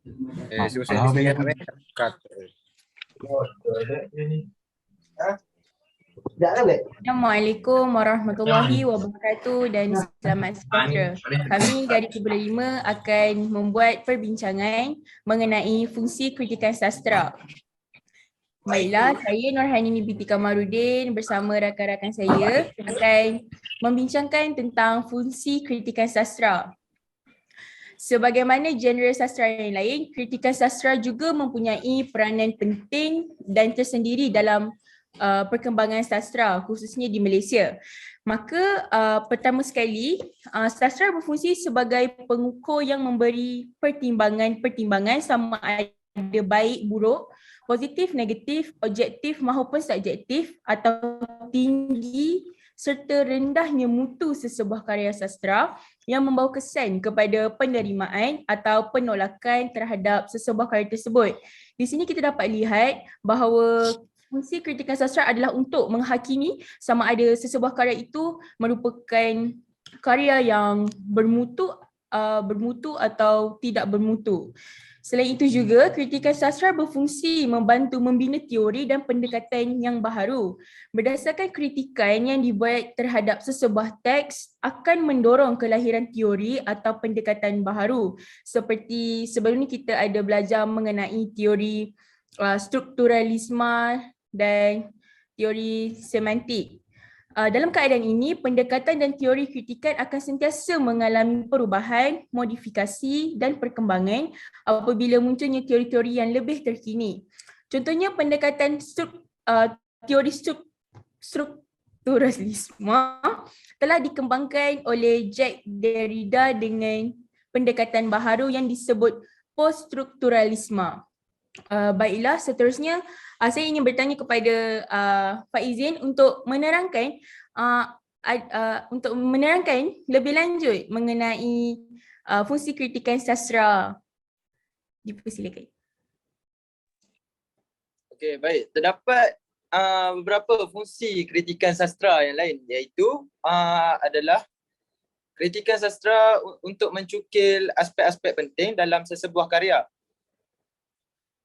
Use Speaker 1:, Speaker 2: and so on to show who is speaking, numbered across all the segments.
Speaker 1: Susah di sini namanya kata.
Speaker 2: Assalamualaikum warahmatullahi wabarakatuh dan selamat sejahtera. Kami dari Kubu 5 akan membuat perbincangan mengenai fungsi kritikan sastra. Baiklah, saya Nurhanini binti Kamarudin bersama rakan-rakan saya akan membincangkan tentang fungsi kritikan sastra. Sebagaimana genre sastra yang lain, kritikan sastra juga mempunyai peranan penting dan tersendiri dalam perkembangan sastra khususnya di Malaysia. Maka pertama sekali, sastra berfungsi sebagai pengukur yang memberi pertimbangan sama ada baik, buruk, positif, negatif, objektif maupun subjektif atau tinggi serta rendahnya mutu sesebuah karya sastra yang membawa kesan kepada penerimaan atau penolakan terhadap sesebuah karya tersebut. Di sini kita dapat lihat bahawa fungsi kritikan sastra adalah untuk menghakimi sama ada sesebuah karya itu merupakan karya yang bermutu atau tidak bermutu. Selain itu juga, kritikan sastra berfungsi membantu membina teori dan pendekatan yang baharu. Berdasarkan kritikan yang dibuat terhadap sesebuah teks akan mendorong kelahiran teori atau pendekatan baharu. Seperti sebelum ni kita ada belajar mengenai teori strukturalisme dan teori semantik. Dalam keadaan ini, pendekatan dan teori kritikan akan sentiasa mengalami perubahan, modifikasi dan perkembangan apabila munculnya teori-teori yang lebih terkini. Contohnya pendekatan teori strukturalisme telah dikembangkan oleh Jacques Derrida dengan pendekatan baharu yang disebut post-strukturalisme. Baiklah, seterusnya saya ingin bertanya kepada Faizin untuk menerangkan lebih lanjut mengenai fungsi kritikan sastra. Dipersilakan.
Speaker 1: Okey, baik. Terdapat beberapa fungsi kritikan sastra yang lain, iaitu adalah kritikan sastra untuk mencukil aspek-aspek penting dalam sesebuah karya.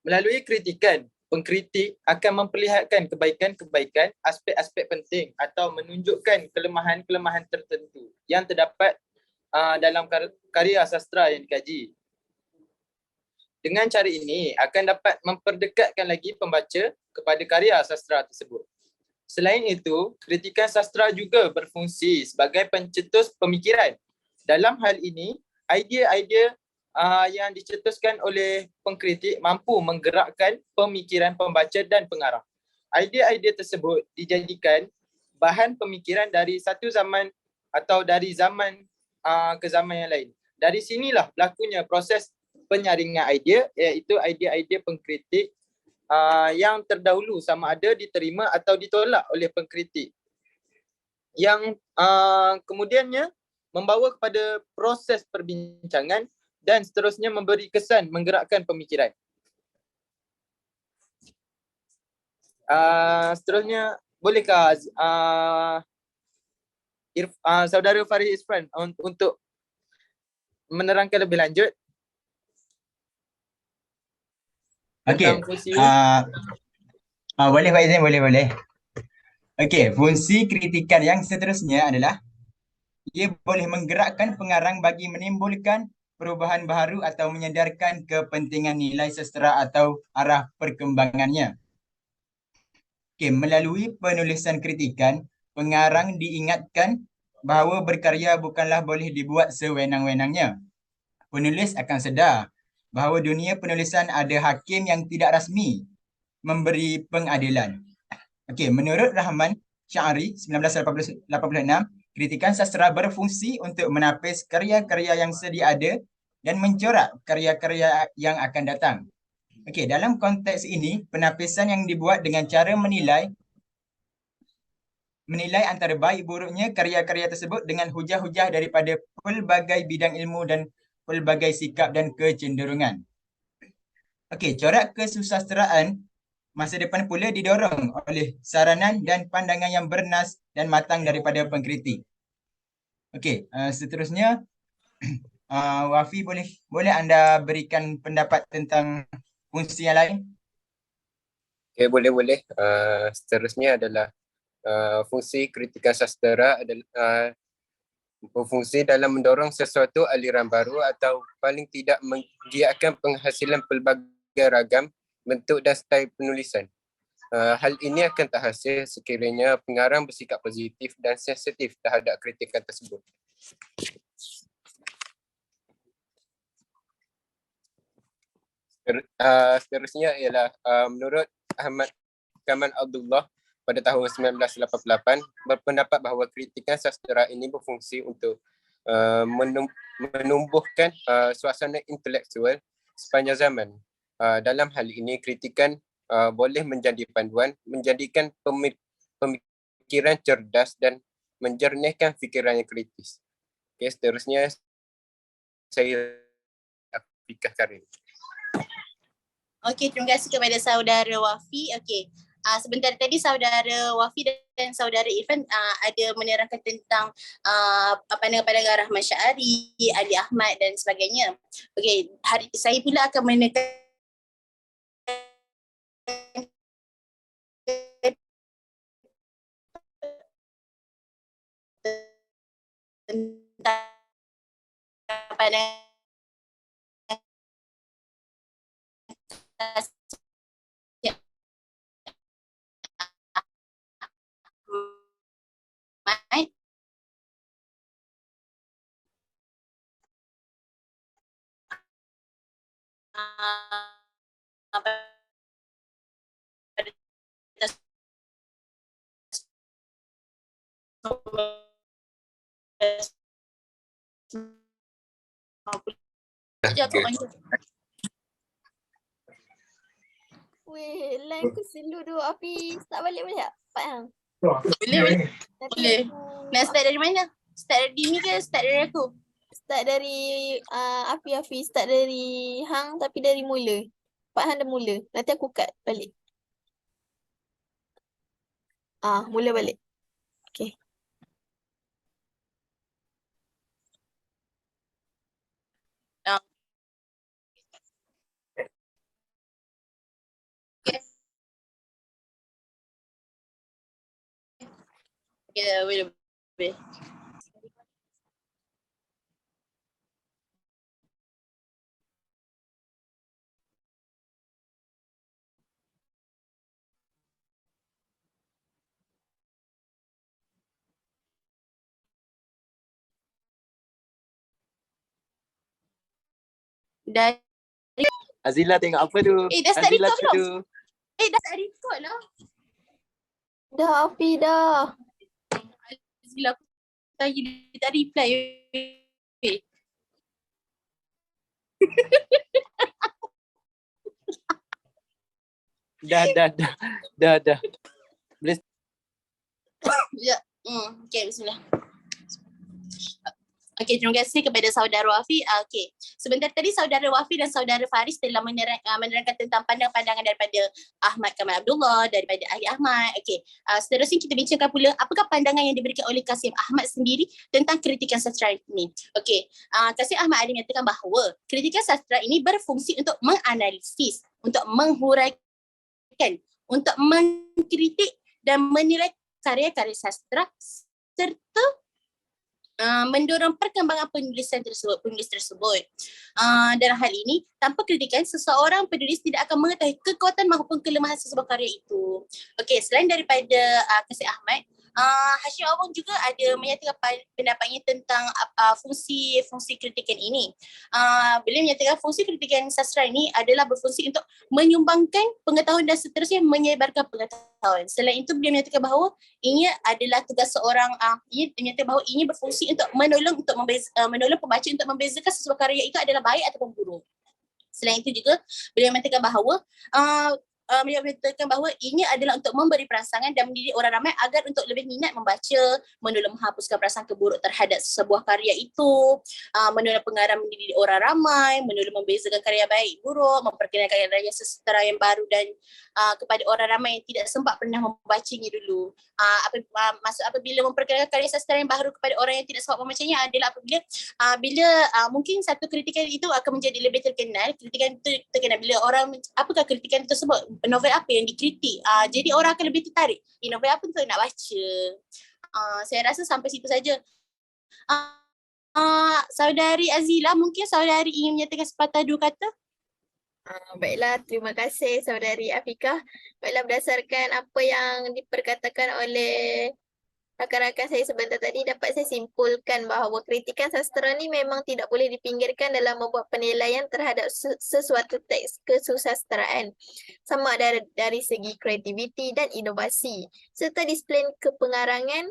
Speaker 1: Melalui kritikan, pengkritik akan memperlihatkan kebaikan-kebaikan, aspek-aspek penting atau menunjukkan kelemahan-kelemahan tertentu yang terdapat dalam karya sastra yang dikaji. Dengan cara ini akan dapat memperdekatkan lagi pembaca kepada karya sastra tersebut. Selain itu, kritikan sastra juga berfungsi sebagai pencetus pemikiran. Dalam hal ini, idea-idea yang dicetuskan oleh pengkritik mampu menggerakkan pemikiran pembaca dan pengarah. Idea-idea tersebut dijadikan bahan pemikiran dari satu zaman atau dari zaman ke zaman yang lain. Dari sinilah berlakunya proses penyaringan idea, iaitu idea-idea pengkritik yang terdahulu sama ada diterima atau ditolak oleh pengkritik. Yang kemudiannya membawa kepada proses perbincangan dan seterusnya memberi kesan menggerakkan pemikiran. Seterusnya, bolehkah saudara Farid Isfan untuk menerangkan lebih lanjut tentang fungsi?
Speaker 3: Boleh Pak Izin, boleh. Okey, fungsi kritikan yang seterusnya adalah ia boleh menggerakkan pengarang bagi menimbulkan perubahan baharu atau menyedarkan kepentingan nilai sastra atau arah perkembangannya. Okey, melalui penulisan kritikan, pengarang diingatkan bahawa berkarya bukanlah boleh dibuat sewenang-wenangnya. Penulis akan sedar bahawa dunia penulisan ada hakim yang tidak rasmi memberi pengadilan. Okey, menurut Rahman Syari 1986, kritikan sastra berfungsi untuk menapis karya-karya yang sedia ada dan mencorak karya-karya yang akan datang. Okey, dalam konteks ini, penapisan yang dibuat dengan cara menilai antara baik buruknya karya-karya tersebut dengan hujah-hujah daripada pelbagai bidang ilmu dan pelbagai sikap dan kecenderungan. Okey, corak kesusasteraan masa depan pula didorong oleh saranan dan pandangan yang bernas dan matang daripada pengkritik. Okey, seterusnya Wafi boleh anda berikan pendapat tentang fungsi yang lain?
Speaker 4: Okay, boleh. Seterusnya adalah fungsi kritikan sastera adalah berfungsi dalam mendorong sesuatu aliran baru atau paling tidak menggiatkan penghasilan pelbagai ragam bentuk dan style penulisan. Hal ini akan terhasil sekiranya pengarang bersikap positif dan sensitif terhadap kritikan tersebut. Seterusnya ialah menurut Ahmad Kamal Abdullah pada tahun 1988 berpendapat bahawa kritikan sastera ini berfungsi untuk menumbuhkan suasana intelektual sepanjang zaman. Dalam hal ini kritikan boleh menjadi panduan, menjadikan pemikiran cerdas dan menjernihkan fikiran yang kritis. Okay, seterusnya saya Afiqah Karim.
Speaker 5: Okey, terima kasih kepada saudara Wafi. Okey, sebentar tadi saudara Wafi dan saudara Irfan ada menerangkan tentang pandangan-pandangan Rahman Syari, Ali Ahmad dan sebagainya. Okey, saya pula akan menekan tentang pandangan Ahmad.
Speaker 6: Weh, line aku slow tu. Api start balik boleh tak? Cepat yang.
Speaker 5: Boleh.
Speaker 6: Nanti
Speaker 5: Boleh.
Speaker 6: aku
Speaker 5: Nak start dari mana? Start dari Dini ke start dari aku?
Speaker 6: start dari Afi. Start dari Hang tapi dari mula. Cepat Hang dah mula. Nanti aku cut balik. Mula balik. Okay.
Speaker 5: Okay, boleh. Dari
Speaker 1: Azila tengok apa tu?
Speaker 5: dah start
Speaker 1: Azila
Speaker 5: record belum?
Speaker 1: tu.
Speaker 5: Dah start record lah.
Speaker 6: Dah Afi dah.
Speaker 5: Azila aku tanya dia tak reply.
Speaker 1: Dah. Boleh.
Speaker 5: Ya. Okay, bismillah. Okey, terima kasih kepada saudara Wafi. Okey, sebentar tadi saudara Wafi dan saudara Faris telah menerangkan tentang pandangan-pandangan daripada Ahmad Kamal Abdullah, daripada Ali Ahmad. Okey, seterusnya kita bincangkan pula apakah pandangan yang diberikan oleh Kasim Ahmad sendiri tentang kritikan sastera ini. Okey, Kasim Ahmad ada menyatakan bahawa kritikan sastera ini berfungsi untuk menganalisis, untuk menghuraikan, untuk mengkritik dan menilai karya-karya sastera serta mendorong perkembangan penulis tersebut. Dalam hal ini, tanpa kritikan, seseorang penulis tidak akan mengetahui kekuatan maupun kelemahan sesebuah karya itu. Okey, selain daripada Kasim Ahmad, Hashim Awang juga ada menyatakan pendapatnya tentang fungsi kritikan ini. Beliau menyatakan fungsi kritikan sastera ini adalah berfungsi untuk menyumbangkan pengetahuan dan seterusnya menyebarkan pengetahuan. Selain itu, beliau menyatakan bahawa ini adalah tugas seorang, ini berfungsi untuk menolong pembaca untuk membezakan sesuatu karya itu adalah baik ataupun buruk. Selain itu juga beliau mengatakan bahawa menyatakan bahawa ini adalah untuk memberi perangsangan dan mendidik orang ramai agar untuk lebih minat membaca, menolong menghapuskan prasangka buruk terhadap sebuah karya itu, menolong pengarang mendidik orang ramai, menolong membezakan karya baik buruk, memperkenalkan karya sastra yang baru dan kepada orang ramai yang tidak sempat pernah membacanya dulu. Maksud apabila memperkenalkan karya sastra yang baru kepada orang yang tidak sempat membacanya adalah apabila mungkin satu kritikan itu akan menjadi lebih terkenal. Kritikan itu terkenal bila orang, apakah kritikan tersebut, novel apa yang dikritik, jadi orang akan lebih tertarik novel apa tu nak baca. Saya rasa sampai situ saja. Saudari Azila, mungkin saudari ingin menyatakan sepatah dua kata?
Speaker 6: Baiklah, terima kasih Saudari Afikah. Baiklah, berdasarkan apa yang diperkatakan oleh rakan-rakan saya sebentar tadi, dapat saya simpulkan bahawa kritikan sastra ni memang tidak boleh dipinggirkan dalam membuat penilaian terhadap sesuatu teks kesusastraan, sama ada dari segi kreativiti dan inovasi, serta disiplin kepengarangan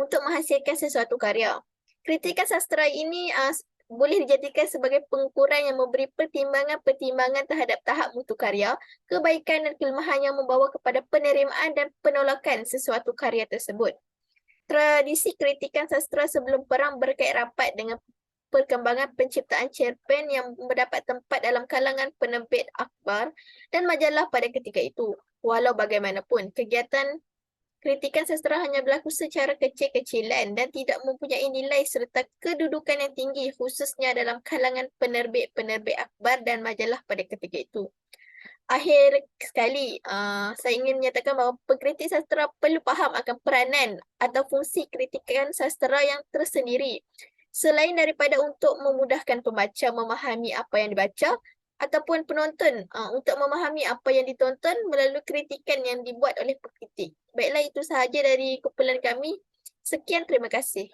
Speaker 6: untuk menghasilkan sesuatu karya. Kritikan sastra ini boleh dijadikan sebagai pengukuran yang memberi pertimbangan-pertimbangan terhadap tahap mutu karya, kebaikan dan kelemahan yang membawa kepada penerimaan dan penolakan sesuatu karya tersebut. Tradisi kritikan sastra sebelum perang berkait rapat dengan perkembangan penciptaan cerpen yang mendapat tempat dalam kalangan penerbit akhbar dan majalah pada ketika itu. Walau bagaimanapun, kegiatan kritikan sastra hanya berlaku secara kecil-kecilan dan tidak mempunyai nilai serta kedudukan yang tinggi khususnya dalam kalangan penerbit-penerbit akhbar dan majalah pada ketika itu. Akhir sekali, saya ingin menyatakan bahawa pengkritik sastra perlu faham akan peranan atau fungsi kritikan sastra yang tersendiri. Selain daripada untuk memudahkan pembaca memahami apa yang dibaca ataupun penonton untuk memahami apa yang ditonton melalui kritikan yang dibuat oleh pengkritik. Baiklah, itu sahaja dari kumpulan kami. Sekian, terima kasih.